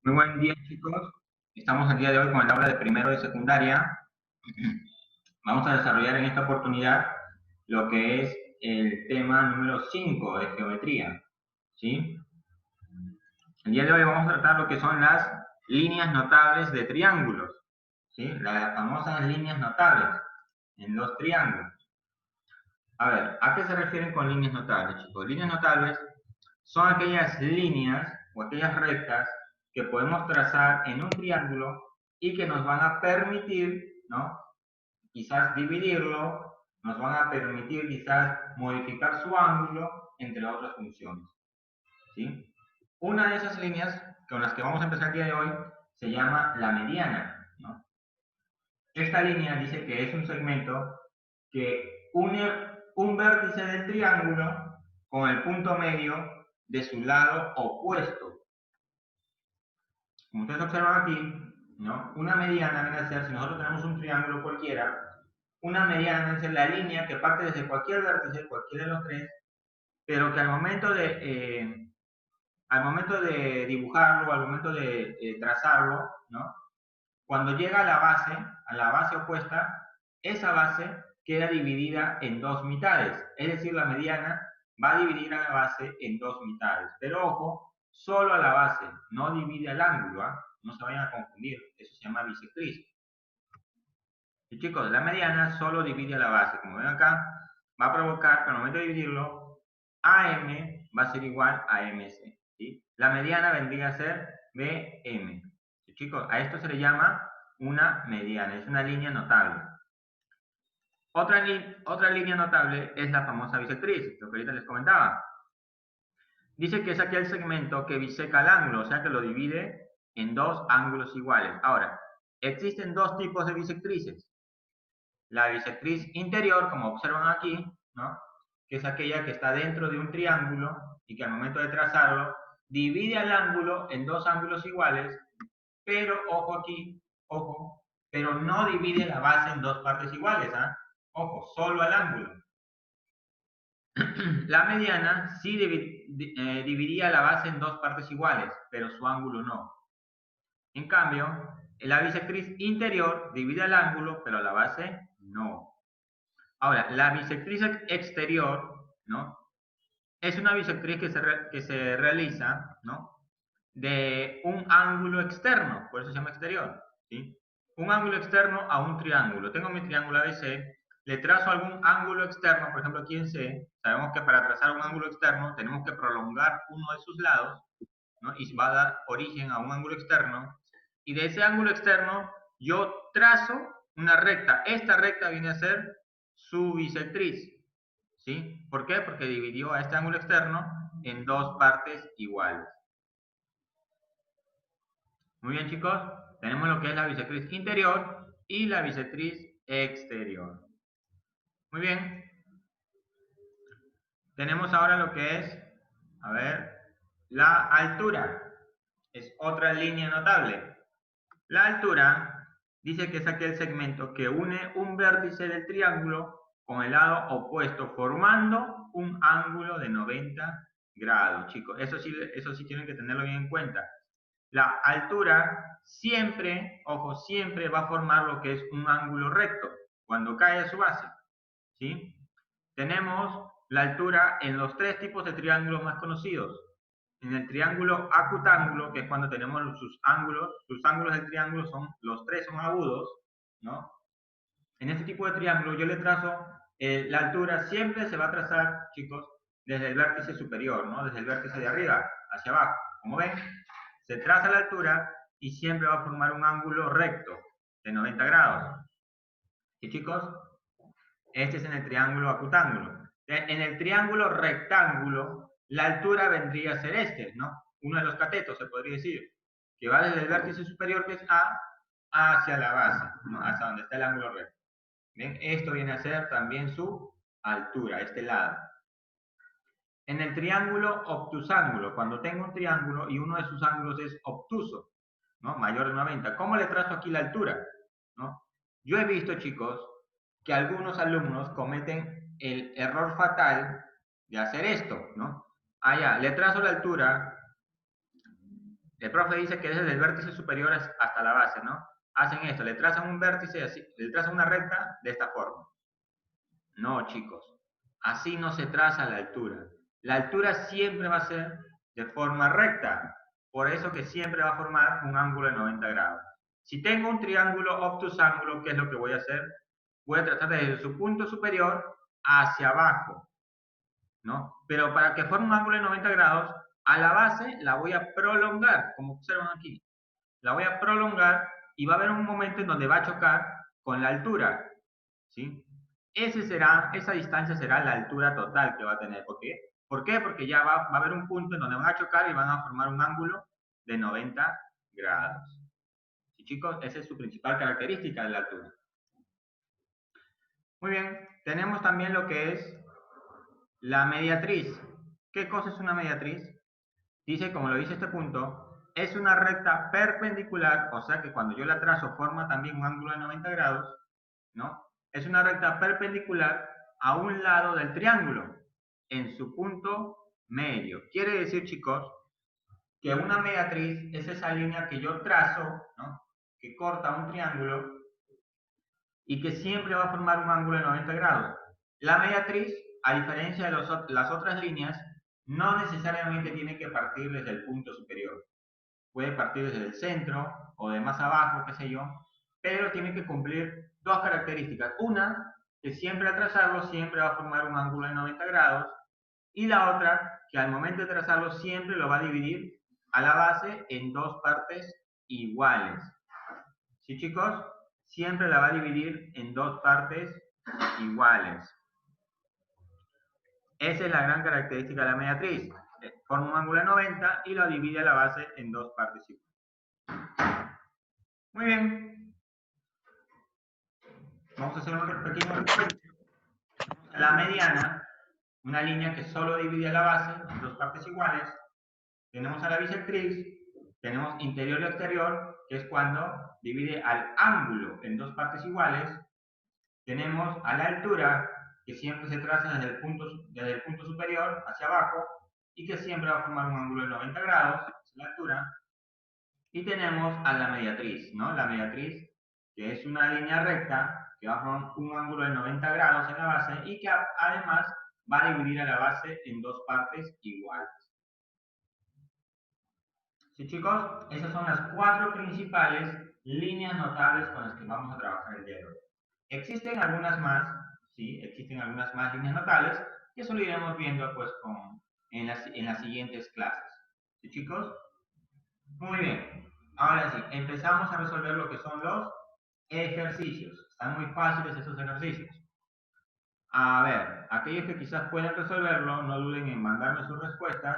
Muy buen día, chicos. Estamos el día de hoy con el aula de primero de secundaria. Vamos a desarrollar en esta oportunidad lo que es el tema número 5 de geometría. ¿Sí? El día de hoy vamos a tratar lo que son las líneas notables de triángulos. ¿Sí? Las famosas líneas notables en los triángulos. A ver, ¿a qué se refieren con líneas notables, chicos? Líneas notables son aquellas líneas o aquellas rectas que podemos trazar en un triángulo y que nos van a permitir, ¿no? Quizás dividirlo, nos van a permitir quizás modificar su ángulo, entre otras funciones. ¿Sí? Una de esas líneas con las que vamos a empezar el día de hoy se llama la mediana, ¿no? Esta línea dice que es un segmento que une un vértice del triángulo con el punto medio de su lado opuesto. Como ustedes observan aquí, ¿no? Una mediana viene a ser, si nosotros tenemos un triángulo cualquiera, una mediana viene a ser la línea que parte desde cualquier vértice, cualquiera de los tres, pero que al momento de dibujarlo, al momento de trazarlo, ¿no? Cuando llega a la base opuesta, esa base queda dividida en dos mitades. Es decir, la mediana va a dividir a la base en dos mitades. Pero ojo, solo a la base, no divide el ángulo, ¿eh? No se vayan a confundir, eso se llama bisectriz. Y chicos, la mediana solo divide a la base. Como ven acá, va a provocar que al momento de dividirlo, AM va a ser igual a MC. ¿Sí? La mediana vendría a ser BM. ¿Sí, chicos? A esto se le llama una mediana, es una línea notable. Otra línea notable es la famosa bisectriz, lo que ahorita les comentaba. Dice que es aquel segmento que biseca el ángulo, o sea que lo divide en dos ángulos iguales. Ahora, existen dos tipos de bisectrices. La bisectriz interior, como observan aquí, ¿no? Que es aquella que está dentro de un triángulo y que al momento de trazarlo divide el ángulo en dos ángulos iguales, pero ojo aquí, ojo, pero no divide la base en dos partes iguales, ¿ah? Ojo, solo al ángulo. La mediana sí dividiría la base en dos partes iguales, pero su ángulo no. En cambio, la bisectriz interior divide el ángulo, pero la base no. Ahora, la bisectriz exterior, ¿no? Es una bisectriz que se realiza, ¿no? De un ángulo externo, por eso se llama exterior, ¿sí? Un ángulo externo a un triángulo. Tengo mi triángulo ABC, le trazo algún ángulo externo, por ejemplo aquí en C, sabemos que para trazar un ángulo externo tenemos que prolongar uno de sus lados, ¿no? Y va a dar origen a un ángulo externo, y de ese ángulo externo yo trazo una recta. Esta recta viene a ser su bisectriz, ¿sí? ¿Por qué? Porque dividió a este ángulo externo en dos partes iguales. Muy bien, chicos. Tenemos lo que es la bisectriz interior y la bisectriz exterior. Muy bien. Tenemos ahora lo que es, a ver, la altura. Es otra línea notable. La altura dice que es aquel segmento que une un vértice del triángulo con el lado opuesto, formando un ángulo de 90 grados, chicos. Eso sí tienen que tenerlo bien en cuenta. La altura siempre, ojo, siempre va a formar lo que es un ángulo recto cuando cae a su base, ¿sí? Tenemos la altura en los tres tipos de triángulos más conocidos. En el triángulo acutángulo, que es cuando tenemos sus ángulos del triángulo los tres son agudos, ¿no? En este tipo de triángulo yo le trazo, la altura siempre se va a trazar, chicos, desde el vértice superior, ¿no? Desde el vértice de arriba hacia abajo. Como ven, se traza la altura y siempre va a formar un ángulo recto de 90 grados. ¿Sí, chicos? Este es en el triángulo acutángulo. En el triángulo rectángulo, la altura vendría a ser este, ¿no? Uno de los catetos, se podría decir, que va desde el vértice superior, que es A, hacia la base, ¿no? Hasta donde está el ángulo recto. ¿Bien? Esto viene a ser también su altura, este lado. En el triángulo obtusángulo, cuando tengo un triángulo y uno de sus ángulos es obtuso, ¿no? Mayor de 90, ¿cómo le trazo aquí la altura? ¿No? Yo he visto, chicos, que algunos alumnos cometen el error fatal de hacer esto, ¿no? Ah, ya, le trazo la altura el profe dice que desde el vértice superior hasta la base, ¿no? Hacen esto, le trazan un vértice, así, le trazan una recta de esta forma. No, chicos, así no se traza la altura. La altura siempre va a ser de forma recta, por eso que siempre va a formar un ángulo de 90 grados. Si tengo un triángulo obtus ángulo, ¿qué es lo que voy a hacer? Voy a trazar desde su punto superior hacia abajo, ¿no? Pero para que forme un ángulo de 90 grados, a la base la voy a prolongar, como observan aquí. La voy a prolongar y va a haber un momento en donde va a chocar con la altura, ¿sí? Esa distancia será la altura total que va a tener. ¿Por qué? ¿Por qué? Porque ya va a haber un punto en donde van a chocar y van a formar un ángulo de 90 grados. ¿Sí, chicos? Esa es su principal característica de la altura. Muy bien, tenemos también lo que es la mediatriz. ¿Qué cosa es una mediatriz? Dice, como lo dice este punto, es una recta perpendicular, o sea que cuando yo la trazo forma también un ángulo de 90 grados, ¿no? Es una recta perpendicular a un lado del triángulo, en su punto medio. Quiere decir, chicos, que una mediatriz es esa línea que yo trazo, ¿no? Que corta un triángulo y que siempre va a formar un ángulo de 90 grados. La mediatriz, a diferencia de las otras líneas, no necesariamente tiene que partir desde el punto superior. Puede partir desde el centro o de más abajo, qué sé yo, pero tiene que cumplir dos características. Una, que siempre al trazarlo siempre va a formar un ángulo de 90 grados, y la otra, que al momento de trazarlo siempre lo va a dividir a la base en dos partes iguales. ¿Sí, chicos? Siempre la va a dividir en dos partes iguales. Esa es la gran característica de la mediatriz. Forma un ángulo de 90 y lo divide a la base en dos partes iguales. Muy bien. Vamos a hacer un pequeño recuento. La mediana, una línea que solo divide a la base en dos partes iguales. Tenemos a la bisectriz, tenemos interior y exterior, que es cuando divide al ángulo en dos partes iguales. Tenemos a la altura, que siempre se traza desde el punto superior hacia abajo, y que siempre va a formar un ángulo de 90 grados, es la altura. Y tenemos a la mediatriz, ¿no? La mediatriz, que es una línea recta, que va a formar un ángulo de 90 grados en la base, y que además va a dividir a la base en dos partes iguales. Sí, chicos, esas son las cuatro principales líneas notables con las que vamos a trabajar el día de hoy. Existen algunas más, sí, existen algunas más líneas notables que eso lo iremos viendo pues en las siguientes clases. ¿Sí, chicos? Muy bien. Ahora sí, empezamos a resolver lo que son los ejercicios. Están muy fáciles esos ejercicios. A ver, aquellos que quizás puedan resolverlo, no duden en mandarme sus respuestas,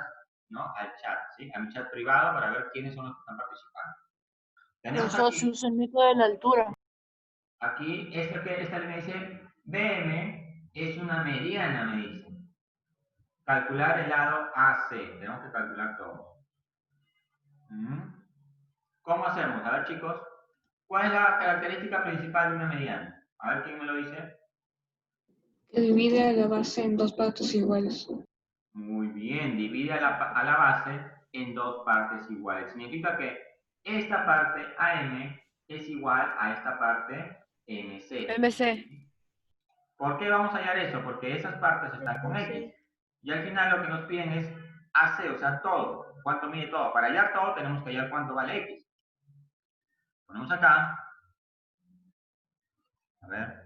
¿no? Al chat, ¿sí? A mi chat privado para ver quiénes son los que están participando. Tenemos Socios, el método de la altura. aquí esta línea dice, BM es una mediana, me dice. Calcular el lado AC. Tenemos que calcular todo. ¿Cómo hacemos? A ver, chicos. ¿Cuál es la característica principal de una mediana? A ver, ¿quién me lo dice? Que divide a la base en dos partes iguales. Muy bien, divide a la base en dos partes iguales. Significa que esta parte AM es igual a esta parte MC. MC. ¿Por qué vamos a hallar eso? Porque esas partes están con X. Y al final lo que nos piden es AC, o sea, todo. ¿Cuánto mide todo? Para hallar todo tenemos que hallar cuánto vale X. Ponemos acá. A ver.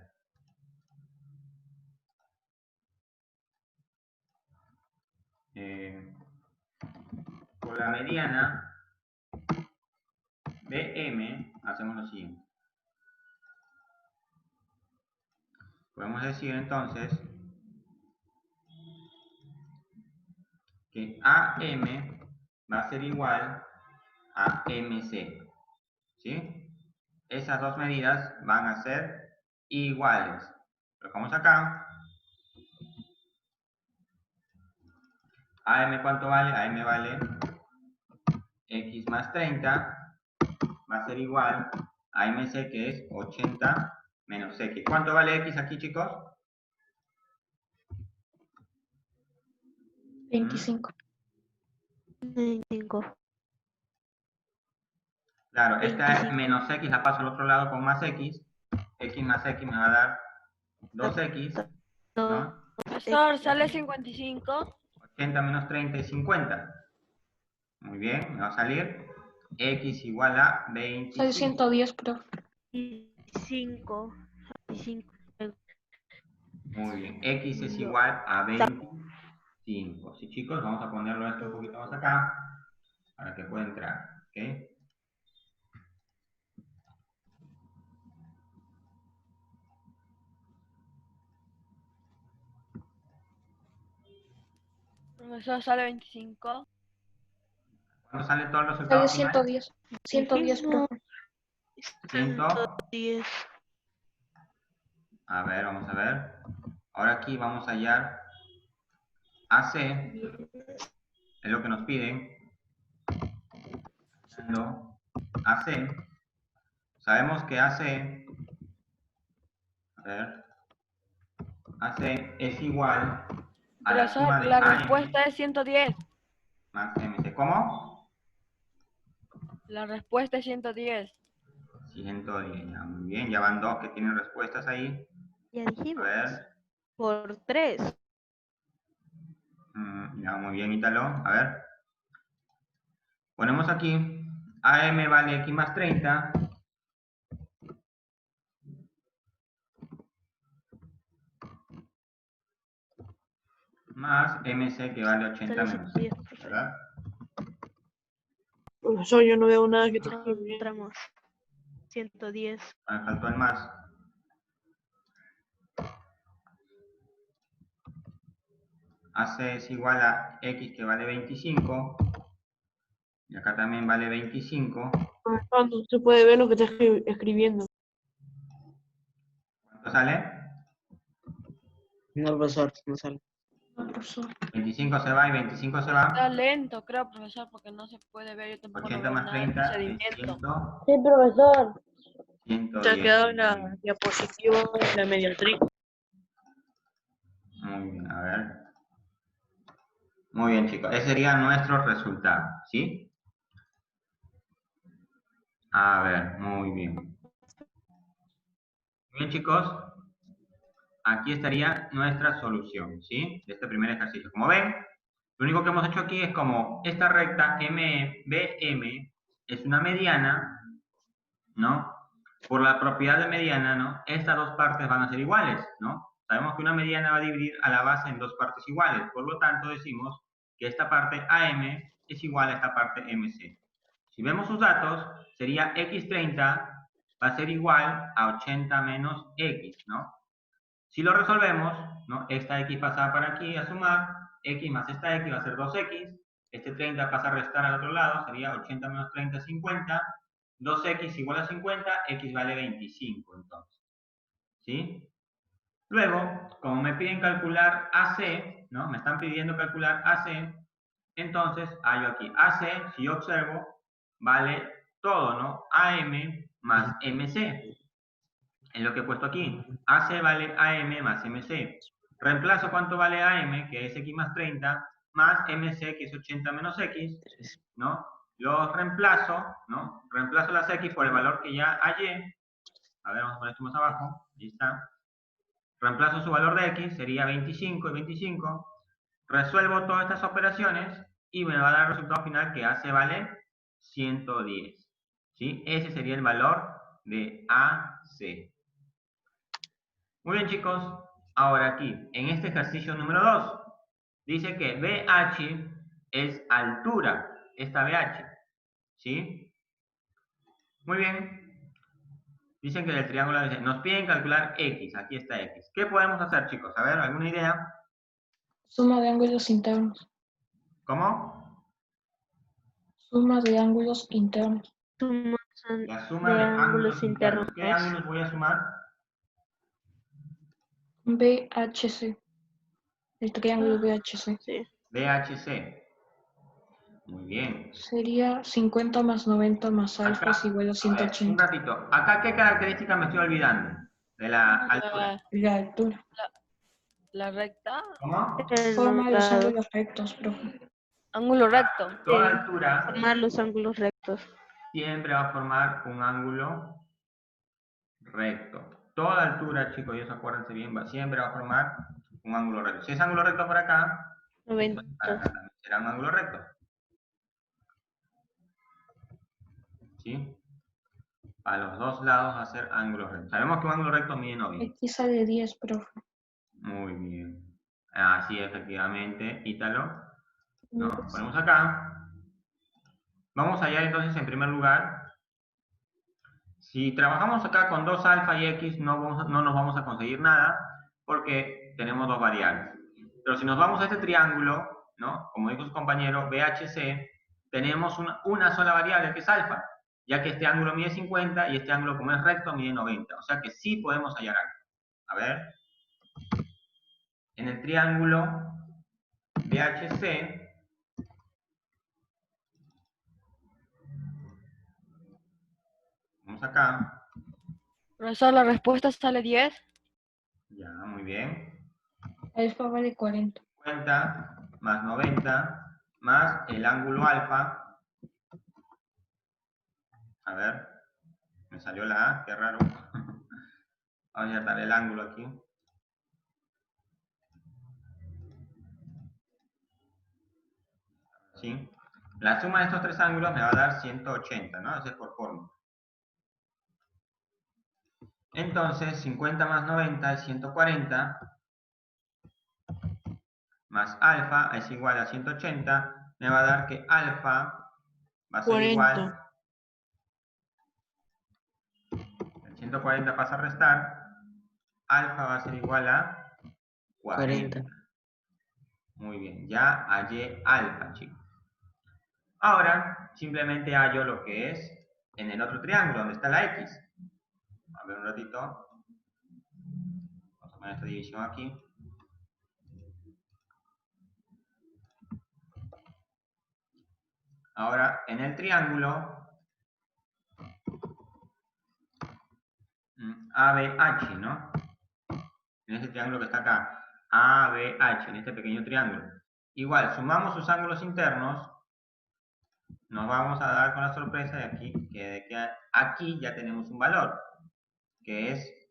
Por la mediana BM hacemos lo siguiente. Podemos decir entonces que AM va a ser igual a MC. ¿Sí? Esas dos medidas van a ser iguales. Lo dejamos acá. AM, ¿cuánto vale? AM vale X más 30. Va a ser igual a MC, que es 80 menos X. ¿Cuánto vale X aquí, chicos? 25. 25. Claro, esta es menos x, la paso al otro lado con más x. X más x me va a dar 2x, ¿no? Profesor, sale 55. 80 menos 30 es 50. Muy bien, me va a salir x igual a Sale 25. 110, profe. 25. Muy bien, x es igual a 25. Sí, chicos, vamos a ponerlo esto un poquito más acá para que pueda entrar. ¿Ok? Profesor, sale 25. ¿Cuándo sale todo el Sale resultado final? 110. 110, profe. 110. A ver, vamos a ver. Ahora aquí vamos a hallar AC, es lo que nos piden. AC. Sabemos que AC, a ver, AC es igual a la suma Profesor, de la AM respuesta es 110. más MC. ¿Cómo? La respuesta es 110. 110, ya, muy bien, ya van dos que tienen respuestas ahí. Ya A dijimos. ver, Por 3. ya, muy bien, Ítalo. A ver, ponemos aquí, AM vale X más 30. Más MC que vale 80 menos 6, ¿verdad? Profesor, yo no veo nada que te escribe bien. Encontramos 110. Me faltó el más. AC es igual a X que vale 25. Y acá también vale 25. Profesor, no se puede ver lo que está escribiendo. ¿Cuánto sale? No, profesor, no sale. No, profesor. 25 se va y 25 se va. Está lento, creo, profesor, porque no se puede ver. Yo tampoco 80 no veo más nada de 30 es procedimiento. 100. Sí, profesor. 110. Se ha quedado en la diapositiva de la mediatriz. Muy bien, a ver. Muy bien, chicos. Ese sería nuestro resultado, ¿sí? A ver, muy bien. Muy bien, chicos. Aquí estaría nuestra solución, ¿sí? De este primer ejercicio. Como ven, lo único que hemos hecho aquí es como esta recta BM es una mediana, ¿no? Por la propiedad de mediana, ¿no? Estas dos partes van a ser iguales, ¿no? Sabemos que una mediana va a dividir a la base en dos partes iguales. Por lo tanto, decimos que esta parte AM es igual a esta parte MC. Si vemos sus datos, sería X30 va a ser igual a 80 menos X, ¿no? Si lo resolvemos, ¿no? Esta X pasa para aquí a sumar, X más esta X va a ser 2X, este 30 pasa a restar al otro lado, sería 80 menos 30, 50, 2X igual a 50, X vale 25 entonces, ¿sí? Luego, como me piden calcular AC, ¿no? Me están pidiendo calcular AC, entonces hallo aquí AC, si yo observo, vale todo, ¿no? AM más MC. Es lo que he puesto aquí. AC vale AM más MC. Reemplazo cuánto vale AM, que es X más 30, más MC, que es 80 menos X, ¿no? Los reemplazo, ¿no? Reemplazo las X por el valor que ya hallé. A ver, vamos a poner esto más abajo. Ahí está. Reemplazo su valor de X, sería 25 y 25. Resuelvo todas estas operaciones y me va a dar el resultado final que AC vale 110. ¿Sí? Ese sería el valor de AC. Muy bien, chicos. Ahora aquí, en este ejercicio número 2, dice que BH es altura, esta BH. ¿Sí? Muy bien. Dicen que del triángulo ABC. Nos piden calcular X. Aquí está X. ¿Qué podemos hacer, chicos? A ver, ¿alguna idea? Suma de ángulos internos. ¿Cómo? Suma de ángulos internos. La suma de ángulos internos. ¿Qué ángulos voy a sumar? BHC. El triángulo BHC. Sí. BHC. Muy bien. Sería 50 más 90 más alfa es igual a A ver, un 180. ratito. ¿Acá qué característica me estoy olvidando? De la altura. La altura. La recta. ¿Cómo? Forma los ángulos rectos, profe. Ángulo recto. Toda altura Formar los ángulos rectos. siempre va a formar un ángulo recto. Toda altura, chicos, ellos acuérdense bien, siempre va a formar un ángulo recto. Si es ángulo recto por acá, 90. para acá también será un ángulo recto. ¿Sí? A los dos lados va a ser ángulo recto. Sabemos que un ángulo recto mide 90. Aquí sale 10, profe. Muy bien. Así efectivamente, Ítalo. ¿No? Ponemos acá. Vamos a hallar entonces en primer lugar. Si trabajamos acá con 2 alfa y x, no nos vamos a conseguir nada porque tenemos dos variables. Pero si nos vamos a este triángulo, ¿no? Como dijo su compañero, BHC, tenemos una sola variable que es alfa, ya que este ángulo mide 50 y este ángulo, como es recto, mide 90. O sea que sí podemos hallar algo. A ver. En el triángulo BHC, vamos acá. Profesor, la respuesta sale 10. Ya, muy bien. Alfa vale 40. 50 más 90 más el ángulo alfa. A ver, me salió la A, qué raro. Vamos a dar el ángulo aquí. ¿Sí? La suma de estos tres ángulos me va a dar 180, ¿no? Ese es por fórmula. Entonces, 50 más 90 es 140, más alfa es igual a 180, me va a dar que alfa va a ser 40. igual. El 140 pasa a restar, alfa va a ser igual a 40. Muy bien, ya hallé alfa, chicos. Ahora, simplemente hallo lo que es en el otro triángulo, donde está la X. A ver un ratito. Vamos a poner esta división aquí. Ahora, en el triángulo ABH, ¿no? En este triángulo que está acá, ABH, en este pequeño triángulo. Igual, sumamos sus ángulos internos, nos vamos a dar con la sorpresa de que aquí ya tenemos un valor, que es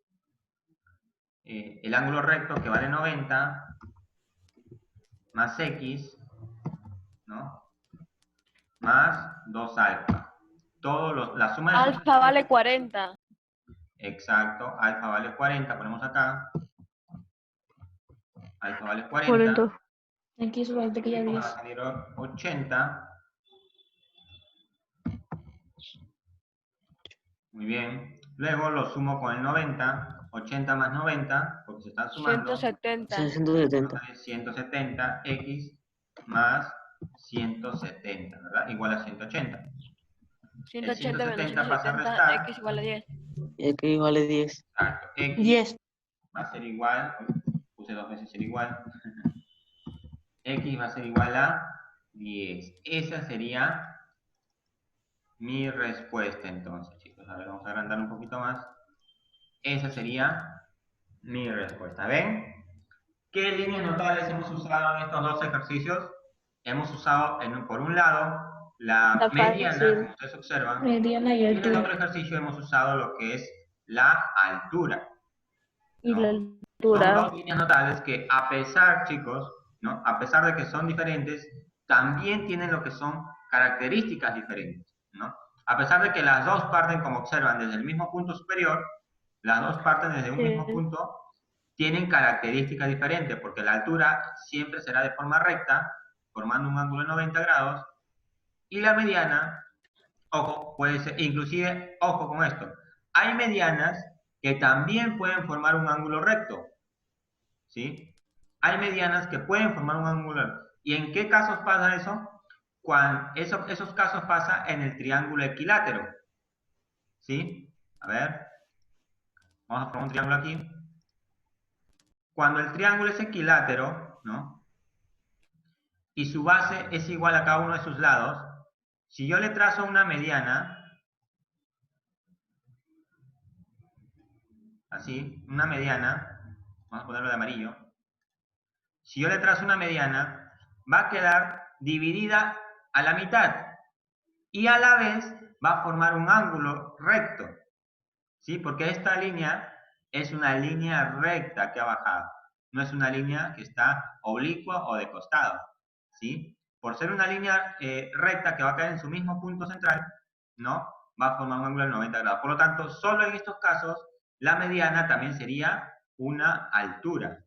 el ángulo recto que vale 90 más X, ¿no? Más 2 alfa. La suma de estos Alfa vale 40. Exacto, alfa vale 40, ponemos acá. Alfa vale 40. 40. X valdría Va 10. a salir 80. Muy bien. Luego lo sumo con el 90. 80 más 90, porque se están sumando. 170. 170. 170, X más 170, ¿verdad? Igual a 180. El 180 menos 170 pasa a 170, restar. X igual a 10. X vale 10. Exacto. X 10. va a ser igual, puse dos veces ser igual. X va a ser igual a 10. Esa sería mi respuesta entonces, chicos. A ver, vamos a agrandar un poquito más. Esa sería mi respuesta. ¿Ven? ¿Qué líneas notables hemos usado en estos dos ejercicios? Hemos usado, por un lado, la Está mediana, fácil. como ustedes observan, Mediana y y en el altura. otro ejercicio hemos usado lo que es la altura. Y ¿no? la Son altura. dos líneas notables que, a pesar, chicos, ¿no? A pesar de que son diferentes, también tienen lo que son características diferentes, ¿no? A pesar de que las dos parten, como observan, desde el mismo punto superior, las dos parten desde un mismo punto, tienen características diferentes, porque la altura siempre será de forma recta, formando un ángulo de 90 grados, y la mediana, ojo, puede ser, inclusive, ojo con esto, hay medianas que también pueden formar un ángulo recto, ¿sí? Hay medianas que pueden formar un ángulo recto. ¿Y en qué casos pasa eso? Cuando esos casos pasa en el triángulo equilátero, ¿sí? A ver, vamos a formar un triángulo aquí. Cuando el triángulo es equilátero, ¿no? Y su base es igual a cada uno de sus lados, si yo le trazo una mediana, así, una mediana, vamos a ponerlo de amarillo, si yo le trazo una mediana, va a quedar dividida a la mitad. y a la vez va a formar un ángulo recto, ¿sí? Porque esta línea es una línea recta que ha bajado, no es una línea que está oblicua o de costado, ¿sí? Por ser una línea recta que va a caer en su mismo punto central, ¿no? Va a formar un ángulo de 90 grados. Por lo tanto, solo en estos casos, la mediana también sería una altura,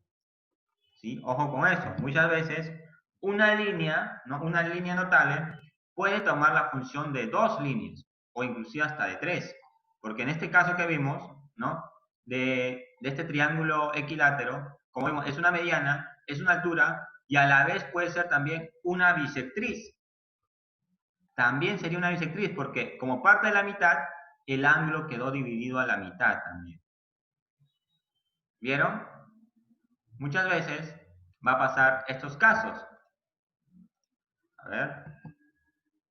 ¿sí? Ojo con eso. Muchas veces, una línea, ¿no? Una línea notable puede tomar la función de 2 líneas, o inclusive hasta de 3. Porque en este caso que vimos, ¿no? De este triángulo equilátero, como vemos, es una mediana, es una altura, y a la vez puede ser también una bisectriz. También sería una bisectriz, porque como parte de la mitad, el ángulo quedó dividido a la mitad también. ¿Vieron? Muchas veces va a pasar estos casos. A ver.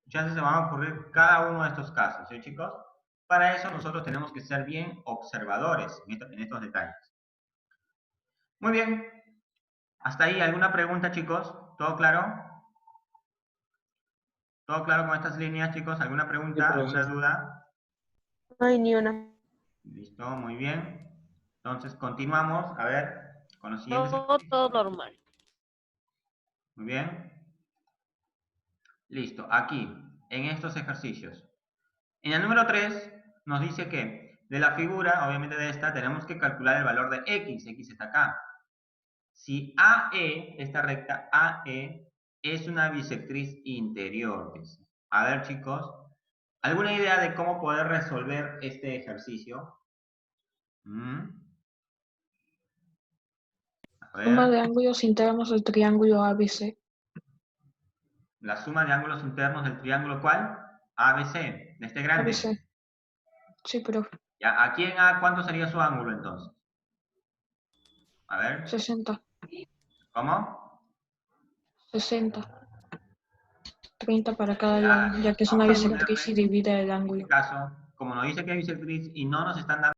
Muchas veces se van a ocurrir cada uno de estos casos, ¿sí, chicos? Para eso nosotros tenemos que ser bien observadores en estos detalles. Muy bien. ¿Hasta ahí alguna pregunta, chicos? ¿Todo claro? ¿Todo claro con estas líneas, chicos? ¿Alguna pregunta? Sí, ¿Alguna profesor. duda? No hay ni una. Listo, muy bien. Entonces continuamos, a ver, con los siguientes ejercicios. Todo normal. Muy bien. Listo, aquí, en estos ejercicios. En el número 3 nos dice que de la figura, obviamente de esta, tenemos que calcular el valor de x. X está acá. Si AE, esta recta AE, es una bisectriz interior, dice. A ver, chicos, ¿alguna idea de cómo poder resolver este ejercicio? A Suma ver, de ángulos internos del triángulo ABC. la suma de ángulos internos del triángulo, ¿cuál? ABC, de este grande. ABC. Sí, profe. Ya, aquí en A, ¿cuánto sería su ángulo entonces? A ver, 60. ¿cómo? 60. 30 para cada Ya, lado, ya que es una vamos a bisectriz y ponerle, divide el en ángulo. este caso, como nos dice que es bisectriz y no nos están dando